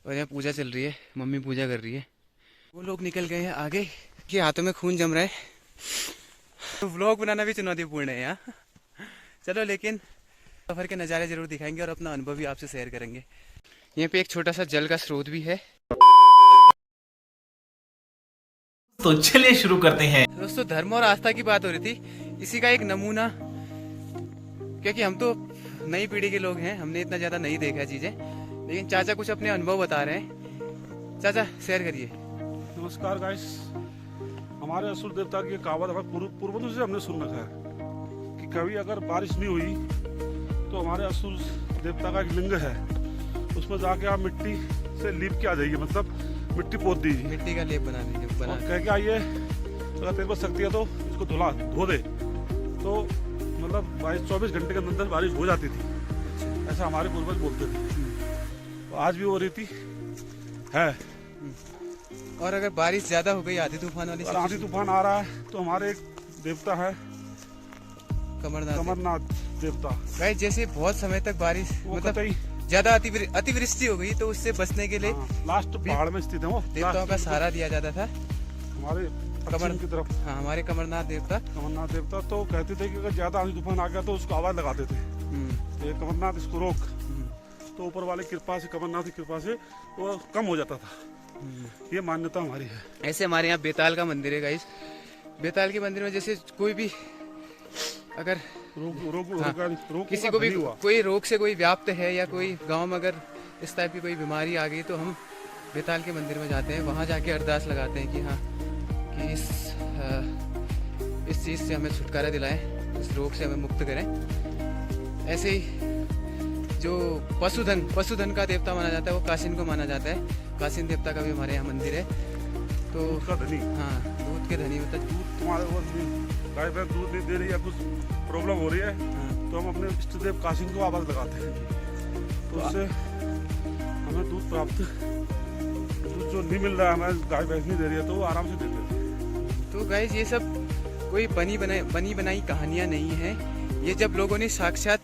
और यहाँ पूजा चल रही है, मम्मी पूजा कर रही है। वो लोग निकल गए हैं आगे कि हाथों में खून जम रहा है, तो व्लॉग बनाना भी चुनौतीपूर्ण है यहाँ। चलो, लेकिन सफ़र के नज़ारे जरूर दिखाएंगे और अपना अनुभव भी आपसे शेयर करेंगे। यहाँ पे एक छोटा सा जल का स्रोत भी है। तो चलिए शुरू करते हैं। दोस्तों, धर्म और आस्था की बात हो रही थी, इसी का एक नमूना, क्योंकि हम तो नई पीढ़ी के लोग हैं, हमने इतना ज़्यादा नहीं देखा चीज़ें, लेकिन चाचा कुछ अपने अनुभव बता रहे हैं। चाचा शेयर करिए। नमस्कार गाइस। हमारे असुर देवता की कहावत हमारे पूर्वजों से हमने सुन रखा है कि कभी अगर बारिश नहीं हुई तो हमारे असुर देवता का एक लिंग है, उसमें जाके आप मिट्टी से लीप के आ जाइए, मतलब मिट्टी पोत दीजिए, मिट्टी का लेप बना दीजिए, बना कह के आइए, अगर तेरे को शक्ति है तो इसको धो दे, तो मतलब 22-24 घंटे के अंदर बारिश हो जाती थी। ऐसा हमारे पूर्वज बोलते थे, तो आज भी वो रीति है। और अगर बारिश ज्यादा हो गई, आंधी तूफान वाली, अगर आंधी तूफान आ रहा है तो हमारे एक देवता है कमरनाथ देवता। भाई जैसे बहुत समय तक बारिश, मतलब ज्यादा अतिवृष्टि हो गई तो उससे बचने के लिए लास्ट पहाड़ में स्थित है वो, देवताओं का सहारा दिया जाता था हमारे कमर की तरफ। हाँ, हमारे कमरनाथ देवता तो कहते थे कि अगर ज्यादा आंधी तूफान आ गया तो उसको आवाज लगाते थे, ये कमरनाथ इसको रोक, तो ऊपर वाले कृपा से, कमरनाथ की कृपा से वो कम हो जाता था। ये मान्यता हमारी है। ऐसे हमारे यहाँ बेताल का मंदिर है गाइस। बेताल के मंदिर में जैसे कोई भी अगर रोग किसी को भी कोई रोग से कोई व्याप्त है, या कोई गांव में अगर इस टाइप की कोई बीमारी आ गई, तो हम बेताल के मंदिर में जाते हैं, वहाँ जाके अरदास लगाते हैं कि हाँ, कि इस चीज़ से हमें छुटकारा दिलाएं, इस रोग से हमें मुक्त करें। ऐसे ही जो पशुधन का देवता माना जाता है, वो कासिन को माना जाता है। कासिन देवता का भी हमारे यहाँ मंदिर है। तो उसका धनी, हाँ, दूध के धनी, मतलब दूध तुम्हारे गाय भैंस दूध नहीं दे रही है, कुछ प्रॉब्लम हो रही है, तो हम अपने इष्ट देव कासिन को आवाज लगाते हैं, तो उससे हमें दूध प्राप्त, दूध जो नहीं मिल रहा है, हमें गाय भैंस नहीं दे रही है, तो वो आराम से देते हैं। तो गाइस, ये सब कोई बनी बनाई कहानियाँ नहीं है। ये जब लोगों ने साक्षात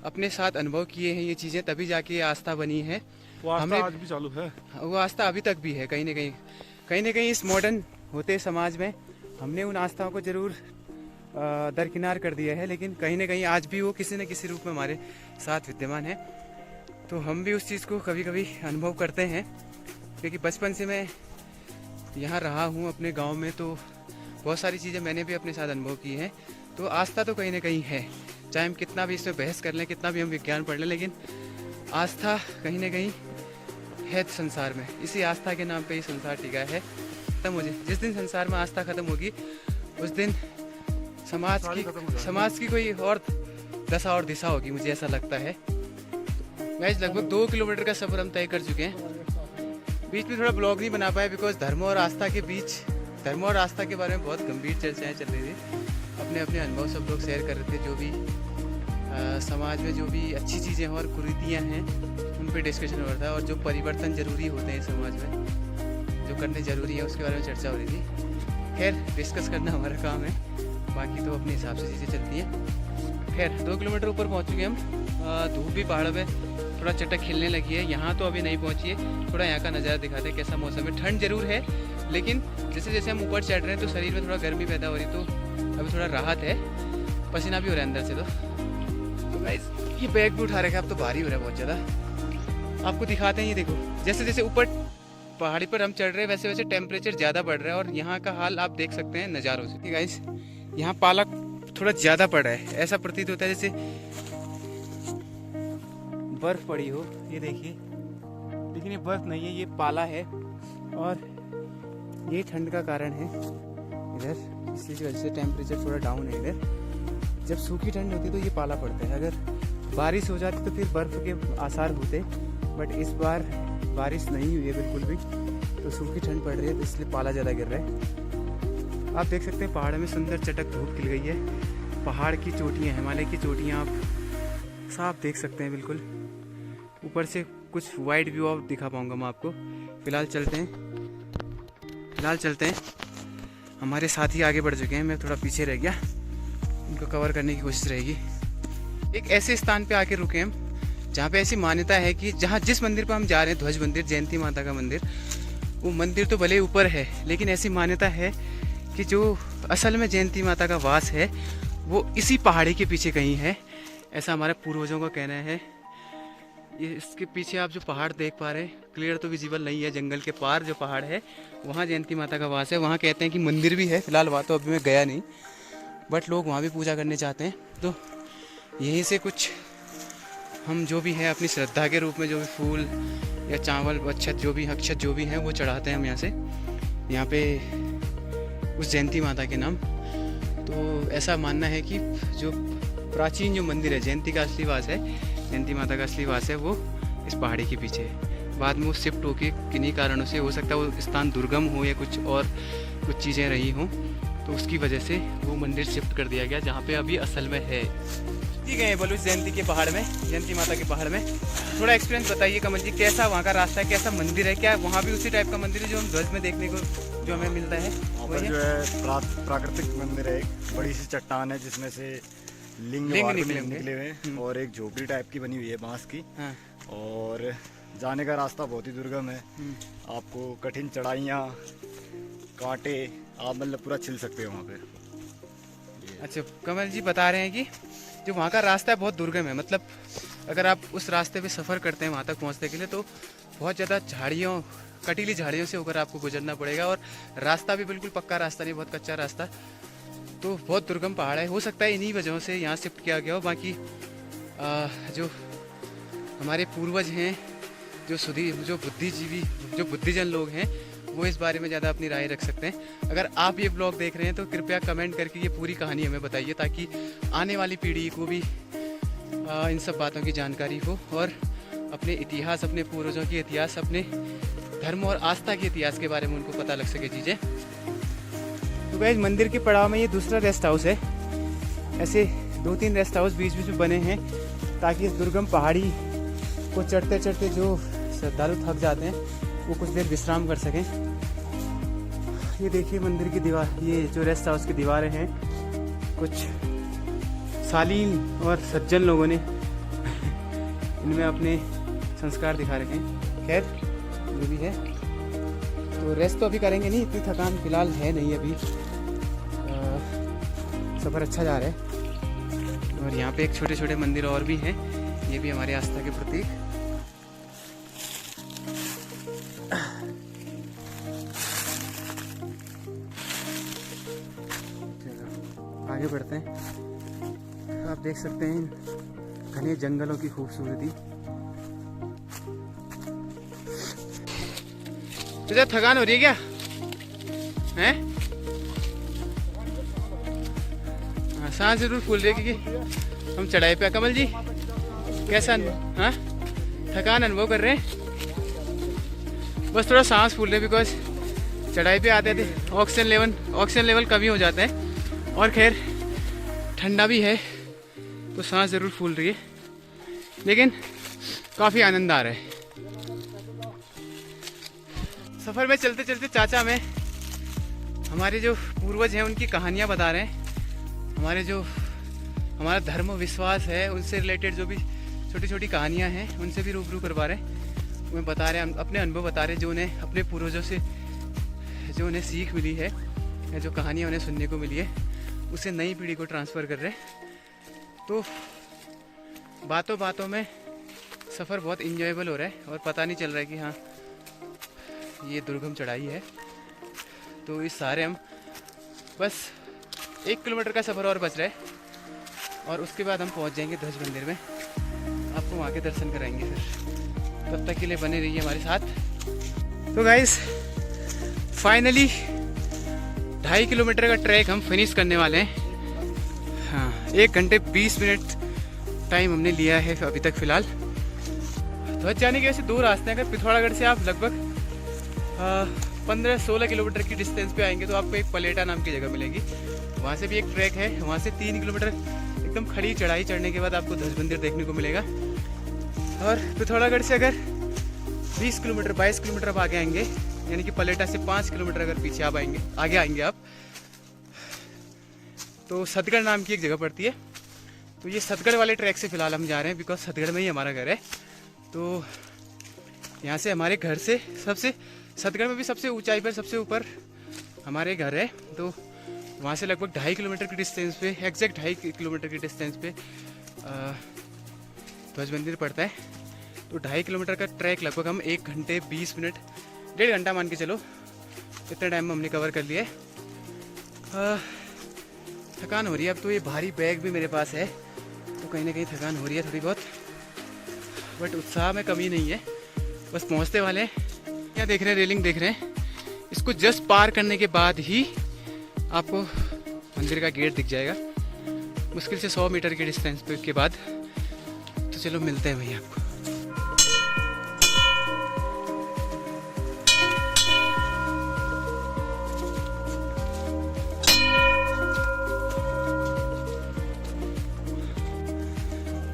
अपने साथ अनुभव किए हैं ये चीज़ें, तभी जाके ये आस्था बनी है। वो आस्था आज भी चालू है, वो आस्था अभी तक भी है। कहीं ना कहीं इस मॉडर्न होते समाज में हमने उन आस्थाओं को जरूर दरकिनार कर दिया है, लेकिन कहीं ना कहीं आज भी वो किसी न किसी रूप में हमारे साथ विद्यमान है। तो हम भी उस चीज़ को कभी कभी अनुभव करते हैं, क्योंकि बचपन से मैं यहाँ रहा हूँ अपने गाँव में, तो बहुत सारी चीज़ें मैंने भी अपने साथ अनुभव की हैं। तो आस्था तो कहीं ना कहीं है, चाहे हम कितना भी इसमें बहस कर लें, कितना भी हम विज्ञान पढ़ लें, लेकिन आस्था कहीं ना कहीं है संसार में। इसी आस्था के नाम पे ही संसार टिका है। खत्म हो जाए, जिस दिन संसार में आस्था खत्म होगी, उस दिन समाज की कोई और दशा और दिशा होगी, मुझे ऐसा लगता है। गाइस, लगभग 2 किलोमीटर का सफर हम तय कर चुके हैं। बीच में थोड़ा ब्लॉग नहीं बना पाया, बिकॉज धर्म और आस्था के बारे में बहुत गंभीर चर्चाएं चल रही थी। अपने अपने अनुभव सब लोग शेयर कर रहे थे, जो भी समाज में जो भी अच्छी चीज़ें और कुरीतियाँ हैं उन पे डिस्कशन हो रहा था, और जो परिवर्तन जरूरी होते हैं समाज में, जो करने जरूरी है, उसके बारे में चर्चा हो रही थी। खैर, डिस्कस करना हमारा काम है, बाकी तो अपने हिसाब से चीज़ें चलती हैं। खैर, 2 किलोमीटर ऊपर पहुँच चुके हम। धूप भी पहाड़ पे थोड़ा चटक खिलने लगी है। यहाँ तो अभी नहीं पहुँची है। थोड़ा यहाँ का नज़ारा दिखाते हैं कैसा मौसम है। ठंड जरूर है, लेकिन जैसे जैसे हम ऊपर चढ़ रहे हैं तो शरीर में थोड़ा गर्मी पैदा हो रही, तो अभी थोड़ा राहत है। पसीना भी हो रहा है अंदर से। तो गाइस, ये बैग भी उठा रखा है, अब तो भारी हो रहा है बहुत ज़्यादा। आपको दिखाते हैं, ये देखो, जैसे जैसे ऊपर पहाड़ी पर हम चढ़ रहे हैं, वैसे वैसे टेम्परेचर ज़्यादा बढ़ रहा है, और यहाँ का हाल आप देख सकते हैं नज़ारों से। गाइस, यहाँ पाला थोड़ा ज़्यादा पड़ रहा है, ऐसा प्रतीत होता है जैसे बर्फ़ पड़ी हो। ये देखिए, लेकिन ये बर्फ़ नहीं है, ये पाला है, और ये ठंड का कारण है इधर, इसलिए वजह से टेम्परेचर थोड़ा डाउन है इधर। जब सूखी ठंड होती है तो ये पाला पड़ता है, अगर बारिश हो जाती तो फिर बर्फ़ के आसार होते, बट इस बार बारिश नहीं हुई है बिल्कुल भी, तो सूखी ठंड पड़ रही है, तो इसलिए पाला ज़्यादा गिर रहा है। आप देख सकते हैं पहाड़ में सुंदर चटक धूप खिल गई है। पहाड़ की चोटियाँ, हिमालय की चोटियाँ आप साफ देख सकते हैं बिल्कुल। ऊपर से कुछ वाइड व्यू आप दिखा पाऊँगा मैं आपको। फ़िलहाल चलते हैं। हमारे साथी आगे बढ़ चुके हैं, मैं थोड़ा पीछे रह गया, उनको कवर करने की कोशिश रहेगी। एक ऐसे स्थान पे आके रुके हम जहाँ पे ऐसी मान्यता है कि जहाँ जिस मंदिर पर हम जा रहे हैं, ध्वज मंदिर, जयंती माता का मंदिर, वो मंदिर तो भले ऊपर है, लेकिन ऐसी मान्यता है कि जो असल में जयंती माता का वास है वो इसी पहाड़ी के पीछे कहीं है, ऐसा हमारे पूर्वजों का कहना है। ये इसके पीछे आप जो पहाड़ देख पा रहे हैं, क्लियर तो विजिबल नहीं है, जंगल के पार जो पहाड़ है वहाँ जयंती माता का वास है। वहाँ कहते हैं कि मंदिर भी है, फिलहाल वहाँ तो अभी मैं गया नहीं, बट लोग वहाँ भी पूजा करने चाहते हैं। तो यहीं से कुछ हम जो भी है अपनी श्रद्धा के रूप में जो भी फूल या चावल, अक्षत जो भी जो भी हैं वो चढ़ाते हैं हम यहाँ पे उस जयंती माता के नाम। तो ऐसा मानना है कि जो प्राचीन जो मंदिर है, जयंती का असली वास है, जयंती माता का असली वास है, वो इस पहाड़ी के पीछे है। बाद में वो शिफ्ट होके किन्हीं कारणों से, हो सकता है वो स्थान दुर्गम हो या कुछ चीज़ें रही हों, तो उसकी वजह से वो मंदिर शिफ्ट कर दिया गया जहाँ पे अभी असल में है। ठीक है बलूच जयंती के पहाड़ में, जयंती माता के पहाड़ में थोड़ा एक्सपीरियंस बताइए कमल जी, कैसा वहाँ का रास्ता है, कैसा मंदिर है, क्या वहाँ भी उसी टाइप का मंदिर है जो हम ध्वज में देखने को जो हमें मिलता है? वहाँ पर जो है प्राकृतिक मंदिर है, एक बड़ी सी चट्टान है जिसमें से लिंग निकले हुए हैं और एक झोपड़ी टाइप की बनी हुई है बांस की। हाँ। और जाने का रास्ता बहुत ही दुर्गम है, आपको कठिन चढ़ाइयाँ, कांटे, आप मतलब पूरा छिल सकते हो वहाँ पे। अच्छा, कमल जी बता रहे हैं कि जो वहाँ का रास्ता है बहुत दुर्गम है, मतलब अगर आप उस रास्ते पे सफ़र करते हैं वहाँ तक पहुँचने के लिए तो बहुत ज़्यादा झाड़ियों, कटीली झाड़ियों से होकर आपको गुजरना पड़ेगा, और रास्ता भी बिल्कुल पक्का रास्ता नहीं, बहुत कच्चा रास्ता, तो बहुत दुर्गम पहाड़ है। हो सकता है इन्हीं वजहों से यहाँ शिफ्ट किया गया हो। बाकी जो हमारे पूर्वज हैं, जो बुद्धिजीवी, जो बुद्धिजन लोग हैं, वो इस बारे में ज़्यादा अपनी राय रख सकते हैं। अगर आप ये ब्लॉग देख रहे हैं तो कृपया कमेंट करके ये पूरी कहानी हमें बताइए, ताकि आने वाली पीढ़ी को भी इन सब बातों की जानकारी हो, और अपने इतिहास, अपने पूर्वजों के इतिहास, अपने धर्म और आस्था के इतिहास के बारे में उनको पता लग सके चीज़ें। तो गाइस, मंदिर के पड़ाव में ये दूसरा रेस्ट हाउस है। ऐसे 2-3 रेस्ट हाउस बीच बीच में बने हैं ताकि इस दुर्गम पहाड़ी को चढ़ते चढ़ते जो श्रद्धालु थक जाते हैं वो कुछ देर विश्राम कर सकें। ये देखिए मंदिर की दीवार, ये जो रेस्ट हाउस की दीवारें हैं, कुछ शालीन और सज्जन लोगों ने इनमें अपने संस्कार दिखा रखे हैं। खैर जो भी है, तो रेस्ट तो अभी करेंगे नहीं, इतनी थकान फिलहाल है नहीं अभी, सफ़र अच्छा जा रहा है। और यहाँ पे एक छोटे छोटे मंदिर और भी हैं, ये भी हमारी आस्था के प्रतीक। चलो आगे बढ़ते हैं। आप देख सकते हैं घने जंगलों की खूबसूरती। तो थकान हो रही है क्या? हैं? हाँ, सांस जरूर फूल रही है क्योंकि हम चढ़ाई पे। कमल जी कैसा, हाँ थकान अनुभव कर रहे हैं? बस थोड़ा सांस फूल रहे, बिकॉज चढ़ाई पे आते थे ऑक्सीजन लेवल कमी हो जाता है, और खैर ठंडा भी है तो सांस ज़रूर फूल रही है, लेकिन काफ़ी आनंद आ रहा है। सफ़र में चलते चलते चाचा में हमारे जो पूर्वज हैं उनकी कहानियाँ बता रहे हैं, हमारा धर्म विश्वास है उनसे रिलेटेड जो भी छोटी छोटी कहानियाँ हैं उनसे भी रूबरू करवा रहे हैं। उन्हें बता रहे हैं, अपने अनुभव बता रहे हैं, जो उन्हें अपने पूर्वजों से जो उन्हें सीख मिली है या जो कहानियाँ उन्हें सुनने को मिली है उसे नई पीढ़ी को ट्रांसफ़र कर रहे हैं। तो बातों बातों में सफ़र बहुत इंजॉयबल हो रहा है और पता नहीं चल रहा है कि हाँ ये दुर्गम चढ़ाई है। तो इस सारे हम बस 1 किलोमीटर का सफ़र और बच रहा है और उसके बाद हम पहुंच जाएंगे ध्वज मंदिर में, आपको वहाँ के दर्शन कराएंगे फिर। तब तक के लिए बने रहिए हमारे साथ। तो गाइस फाइनली 2.5 किलोमीटर का ट्रैक हम फिनिश करने वाले हैं। हाँ, 1 घंटे 20 मिनट टाइम हमने लिया है अभी तक फ़िलहाल। ध्वज जाने के वैसे 2 रास्ते हैं। अगर पिथौरागढ़ से आप लगभग 15-16 किलोमीटर की डिस्टेंस पे आएंगे तो आपको एक पलेटा नाम की जगह मिलेगी, वहाँ से भी एक ट्रैक है। वहाँ से 3 किलोमीटर एकदम खड़ी चढ़ाई चढ़ने के बाद आपको ध्वज मंदिर देखने को मिलेगा। और पिथौरागढ़ से अगर 20 किलोमीटर 22 किलोमीटर आप आगे आएंगे, यानी कि पलेटा से 5 किलोमीटर अगर पीछे आप आगे आएंगे आप, तो सतगढ़ नाम की एक जगह पड़ती है। तो ये सतगढ़ वाले ट्रैक से फ़िलहाल हम जा रहे हैं, बिकॉज सतगढ़ में ही हमारा घर है। तो यहाँ से हमारे घर से सतगढ़ में भी सबसे ऊंचाई पर सबसे ऊपर हमारे घर है। तो वहाँ से लगभग 2.5 किलोमीटर की डिस्टेंस पे, एग्जैक्ट 2.5 किलोमीटर की डिस्टेंस पे ध्वज मंदिर पड़ता है। तो 2.5 किलोमीटर का ट्रैक लगभग हम 1 घंटे 20 मिनट, 1.5 घंटा मान के चलो, इतने टाइम में हमने कवर कर लिया है। थकान हो रही है अब तो, ये भारी बैग भी मेरे पास है तो कहीं ना कहीं थकान हो रही है थोड़ी बहुत, बट उत्साह में कमी नहीं है, बस पहुंचते वाले हैं। क्या देख रहे हैं, रेलिंग देख रहे हैं, इसको जस्ट पार करने के बाद ही आपको मंदिर का गेट दिख जाएगा, मुश्किल से 100 मीटर की डिस्टेंस पे के बाद। तो चलो मिलते हैं भैया आपको।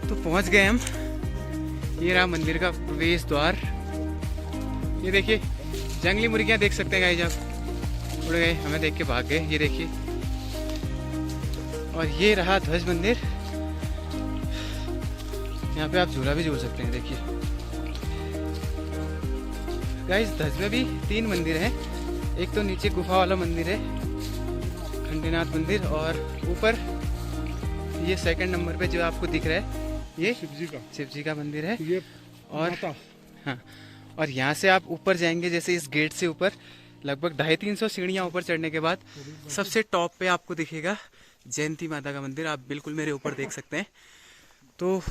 तो पहुंच गए हम, ये रहा मंदिर का प्रवेश द्वार। ये देखिए जंगली मुर्गियां देख सकते हैं गाइस, आप उड़ गए, हमें देख के भाग गए, ये देखिए। और ये रहा ध्वज मंदिर, यहाँ पे आप झूला भी झूल सकते हैं। देखिए गाइस, ध्वज में भी 3 मंदिर हैं, एक तो नीचे गुफा वाला मंदिर है खंडेनाथ मंदिर, और ऊपर ये 2nd नंबर पे जो आपको दिख रहा है ये शिव जी का मंदिर है। ये और हाँ, और यहाँ से आप ऊपर जाएंगे, जैसे इस गेट से ऊपर लगभग 250-300 सीढ़ियाँ ऊपर चढ़ने के बाद सबसे टॉप पे आपको दिखेगा जयंती माता का मंदिर। आप बिल्कुल मेरे ऊपर देख सकते हैं। तो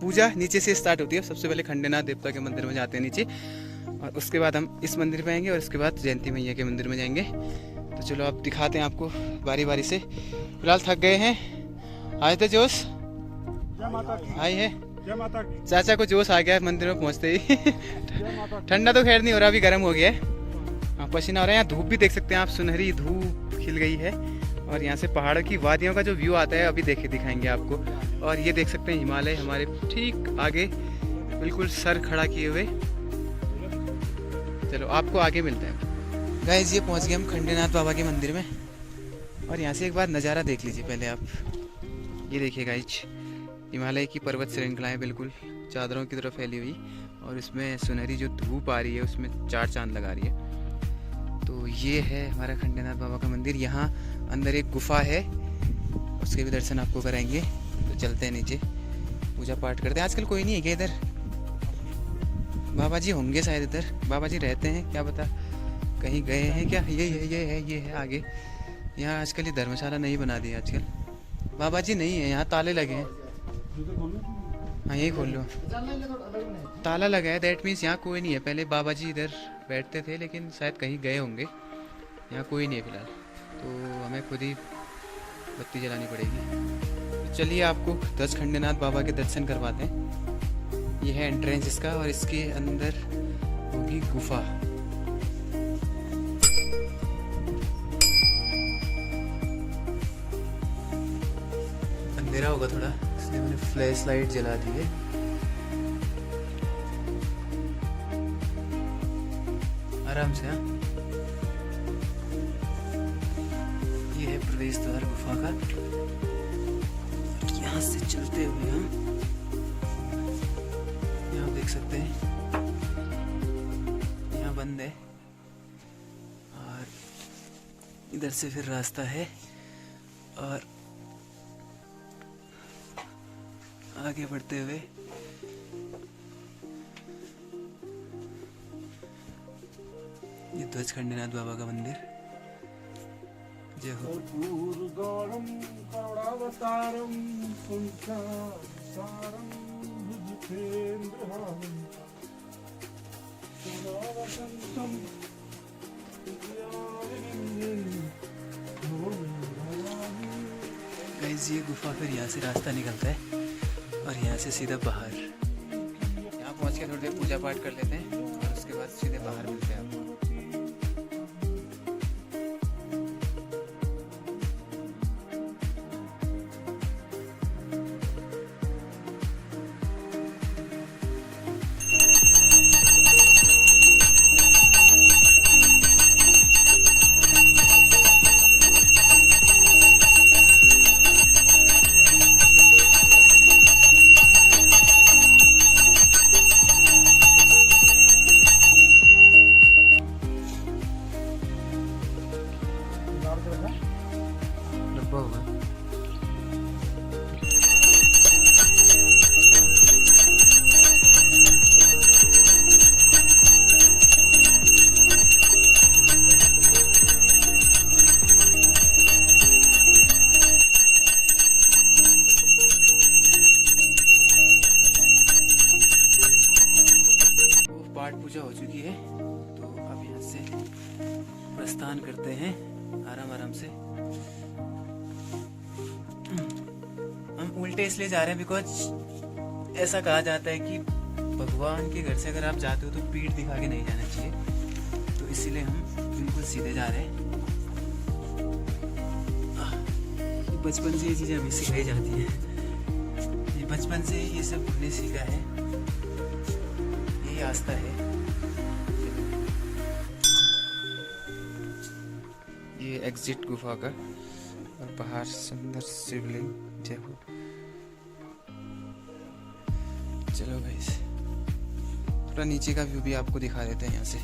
पूजा नीचे से स्टार्ट होती है, सबसे पहले खंडेनाथ देवता के मंदिर में जाते हैं नीचे, और उसके बाद हम इस मंदिर पे आएंगे, और उसके बाद जयंती मैया के मंदिर में जाएंगे। तो चलो आप दिखाते हैं आपको बारी बारी से। फिलहाल थक गए हैं, आए थे जोश आई है, चाचा को जोश आ गया है मंदिर में पहुंचते ही। ठंडा तो खैर नहीं हो रहा, अभी गर्म हो गया है, पसीना हो रहा है। यहाँ धूप भी देख सकते हैं आप, सुनहरी धूप खिल गई है, और यहाँ से पहाड़ों की वादियों का जो व्यू आता है अभी दिखाएंगे आपको। और ये देख सकते हैं हिमालय हमारे ठीक आगे, बिल्कुल सर खड़ा किए हुए। चलो आपको आगे मिलते हैं गाइस। ये पहुँच गए हम खंडेनाथ बाबा के मंदिर में, और यहाँ से एक बार नज़ारा देख लीजिए पहले आप। ये देखिए गाइस, हिमालय की पर्वत श्रृंखलाएं बिल्कुल चादरों की तरह फैली हुई, और इसमें सुनहरी जो धूप आ रही है उसमें 4 चांद लगा रही है। तो ये है हमारा खंडेनाथ बाबा का मंदिर। यहाँ अंदर एक गुफा है, उसके भी दर्शन आपको कराएंगे। तो चलते हैं नीचे, पूजा पाठ करते हैं। आजकल कोई नहीं है क्या इधर? बाबा जी होंगे शायद इधर, बाबा जी रहते हैं क्या पता, कहीं गए हैं क्या। ये है आगे। यहाँ आजकल ये धर्मशाला नहीं बना दी आजकल, बाबा जी नहीं है यहाँ, ताले लगे हैं। हाँ यही खोल लो, ताला लगा है, दैट मीन्स यहाँ कोई नहीं है। पहले बाबा जी इधर बैठते थे, लेकिन शायद कहीं गए होंगे, यहाँ कोई नहीं है फिलहाल। तो हमें खुद ही बत्ती जलानी पड़ेगी। तो चलिए आपको ध्वज खंडेनाथ बाबा के दर्शन करवाते हैं। ये है एंट्रेंस इसका, और इसके अंदर होगी गुफा। अंधेरा होगा थोड़ा, इसलिए मैंने फ्लैश लाइट जला दी है। आराम से। हाँ, ये है प्रवेश द्वार गुफा का। यहाँ से चलते हुए हम यहाँ देख सकते हैं, यहाँ बंद है, और इधर से फिर रास्ता है, और आगे बढ़ते हुए ये ध्वज खंडेनाथ बाबा का मंदिर। जय हो। गाइस ये गुफा फिर यहाँ से रास्ता निकलता है, और यहाँ से सीधा बाहर। यहाँ पहुँच के थोड़ी देर पूजा पाठ कर लेते हैं, और उसके बाद सीधे बाहर मिलते हैं आपको। पूजा हो चुकी है, तो अब यहाँ से प्रस्थान करते हैं आराम आराम से। हम उल्टे इसलिए जा रहे हैं बिकॉज ऐसा कहा जाता है कि भगवान के घर से अगर आप जाते हो तो पीठ दिखा के नहीं जाना चाहिए, तो इसीलिए हम बिल्कुल सीधे जा रहे हैं। बचपन से ये चीज़ें हमें सिखाई जाती हैं, ये बचपन से ये सब हमने सीखा है, यही आस्था है। ये एग्जिट गुफा का, और बाहर सुंदर शिवलिंग। जय हो। चलो गाइस, थोड़ा नीचे का व्यू भी आपको दिखा देते हैं यहाँ से।